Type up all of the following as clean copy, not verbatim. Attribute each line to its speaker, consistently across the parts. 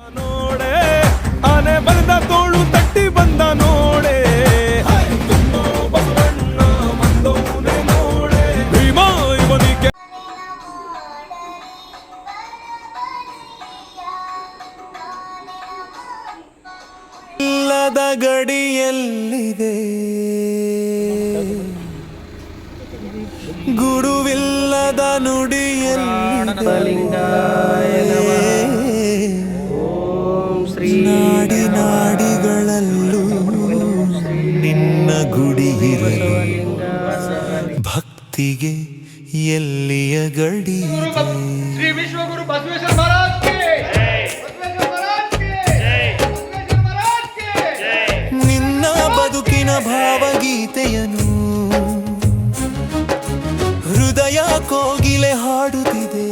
Speaker 1: ನೋಡೆ ಆನೆ ಬಂದ ತೋಳು ತಟ್ಟಿ ಬಂದ ನೋಡೆ ಬಸವಣ್ಣ ಬಂದವನೆ ನೋಡೆ ಭೀಮಾ ಇವನಿಗೆ ಇಲ್ಲದ ಗಡಿಯಲ್ಲಿದೆ ಗುರುವಿಲ್ಲದ ನುಡಿಯಲ್ಲಿದೆ ನಾಡಿ ನಾಡಿಗಳಲ್ಲೂ ನಿನ್ನ ಗುಡಿಯಿರಲು ಭಕ್ತಿಗೆ ಎಲ್ಲಿಯ ಗಡಿ
Speaker 2: ಶ್ರೀ ವಿಶ್ವಗುರು ಬಸವೇಶ್ವರ ಮಹಾರಾಜ್ ಕಿ
Speaker 1: ನಿನ್ನ ಬದುಕಿನ ಭಾವಗೀತೆಯನು ಹೃದಯ ಕೋಗಿಲೆ ಹಾಡುತ್ತಿದೆ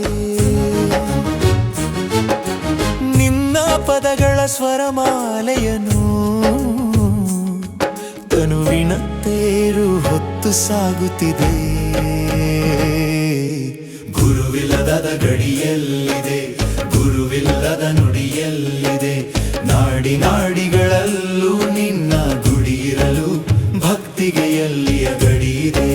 Speaker 1: ನಿನ್ನ ಪದಗಳ ಸ್ವರಮಾಲೆಯನು ತನುವಿನ ತೇರು ಹೊತ್ತು ಸಾಗುತ್ತಿದೆ ಗುರುವಿಲ್ಲದ ಗಡಿಯಲ್ಲಿದೆ ಗುರುವಿಲ್ಲದ ನುಡಿಯಲ್ಲಿದೆ ನಾಡಿ ನಾಡಿಗಳಲ್ಲೂ ನಿನ್ನ ಗುಡಿಯಿರಲು ಭಕ್ತಿಗೆ ಎಲ್ಲಿಯ ಗಡಿಯಿದೆ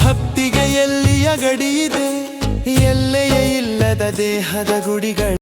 Speaker 1: ಭಕ್ತಿಗೆ ಎಲ್ಲಿಯ ಗಡಿಯಿದೆ ಎಲ್ಲೆಯ ಇಲ್ಲದ ದೇಹದ ಗುಡಿಗಳ